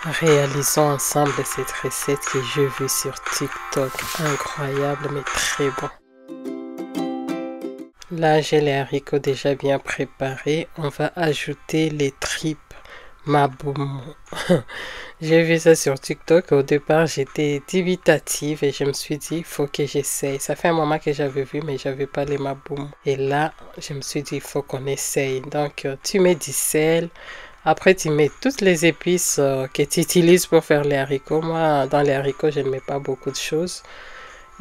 Réalisons ensemble cette recette que j'ai vue sur TikTok. Incroyable mais très bon. Là, j'ai les haricots déjà bien préparés. On va ajouter les tripes Maboum. J'ai vu ça sur TikTok. Au départ, j'étais dubitative et je me suis dit, il faut que j'essaye. Ça fait un moment que j'avais vu, mais j'avais pas les Maboum. Et là, je me suis dit, il faut qu'on essaye. Donc, tu mets du sel. Après, tu mets toutes les épices que tu utilises pour faire les haricots. Moi, dans les haricots, je ne mets pas beaucoup de choses.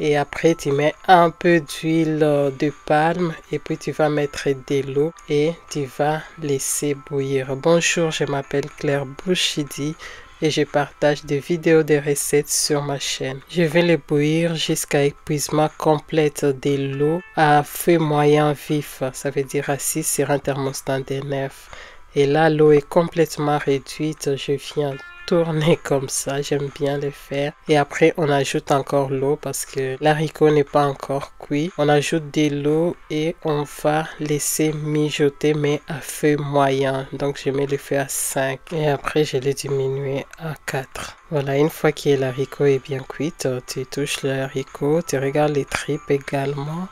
Et après, tu mets un peu d'huile de palme et puis tu vas mettre de l'eau et tu vas laisser bouillir. Bonjour, je m'appelle Claire Bouchidi et je partage des vidéos de recettes sur ma chaîne. Je vais les bouillir jusqu'à épuisement complet de l'eau à feu moyen vif. Ça veut dire assis sur un thermostat de 9. Et là, l'eau est complètement réduite. Je viens tourner comme ça, j'aime bien le faire. Et après, on ajoute encore l'eau parce que l'haricot n'est pas encore cuit. On ajoute de l'eau et on va laisser mijoter, mais à feu moyen. Donc, je mets le feu à 5 et après, je l'ai diminué à 4. Voilà, une fois que l'haricot est bien cuit, tu touches le haricot, tu regardes les tripes également.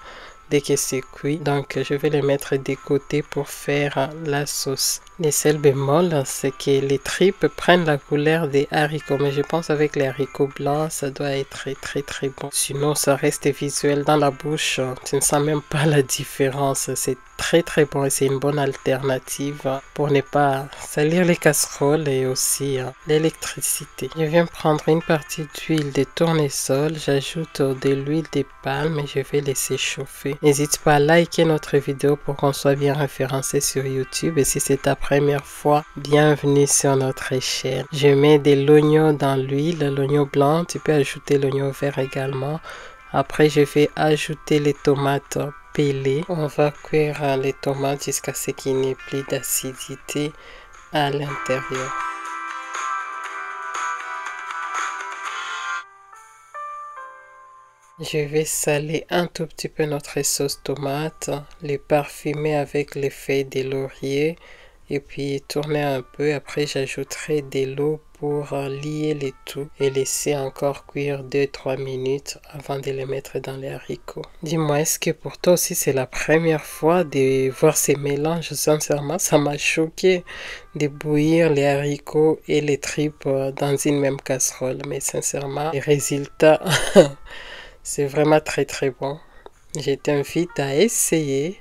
Dès que c'est cuit, donc je vais les mettre de côté pour faire la sauce. Le seul bémol, c'est que les tripes prennent la couleur des haricots, mais je pense avec les haricots blancs, ça doit être très bon. Sinon, ça reste visuel dans la bouche, tu ne sens même pas la différence. C'est très bon et c'est une bonne alternative pour ne pas salir les casseroles et aussi l'électricité. Je viens prendre une partie d'huile de tournesol, j'ajoute de l'huile de palme et je vais laisser chauffer. N'hésite pas à liker notre vidéo pour qu'on soit bien référencé sur YouTube et si c'est ta première fois, bienvenue sur notre chaîne. Je mets de l'oignon dans l'huile, l'oignon blanc, tu peux ajouter l'oignon vert également. Après, je vais ajouter les tomates pelées. On va cuire les tomates jusqu'à ce qu'il n'y ait plus d'acidité à l'intérieur. Je vais saler un tout petit peu notre sauce tomate, les parfumer avec les feuilles de laurier et puis tourner un peu. Après, j'ajouterai de l'eau pour lier les tout et laisser encore cuire 2-3 minutes avant de les mettre dans les haricots. Dis-moi, est-ce que pour toi aussi c'est la première fois de voir ces mélanges? Sincèrement, ça m'a choqué de bouillir les haricots et les tripes dans une même casserole. Mais sincèrement, les résultats... C'est vraiment très bon. Je t'invite à essayer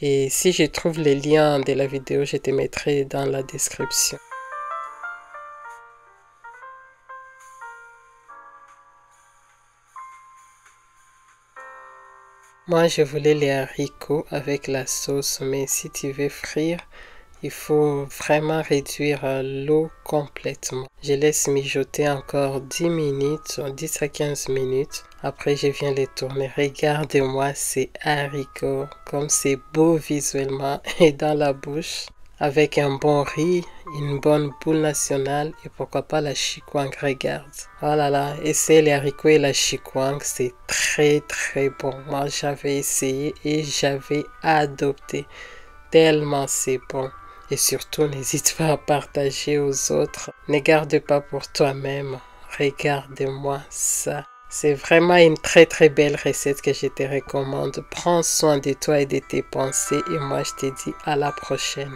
et si je trouve les liens de la vidéo, je te mettrai dans la description. Moi, je voulais les haricots avec la sauce, mais si tu veux frire, il faut vraiment réduire l'eau complètement. Je laisse mijoter encore 10 minutes, 10 à 15 minutes. Après, je viens les tourner. Regardez-moi ces haricots, comme c'est beau visuellement et dans la bouche. Avec un bon riz, une bonne boule nationale et pourquoi pas la chikwang, regarde. Oh là là, essayez les haricots et la chikwang, c'est très bon. Moi, j'avais essayé et j'avais adopté. Tellement c'est bon. Et surtout, n'hésite pas à partager aux autres. Ne garde pas pour toi-même. Regarde-moi ça. C'est vraiment une très belle recette que je te recommande. Prends soin de toi et de tes pensées. Et moi, je te dis à la prochaine.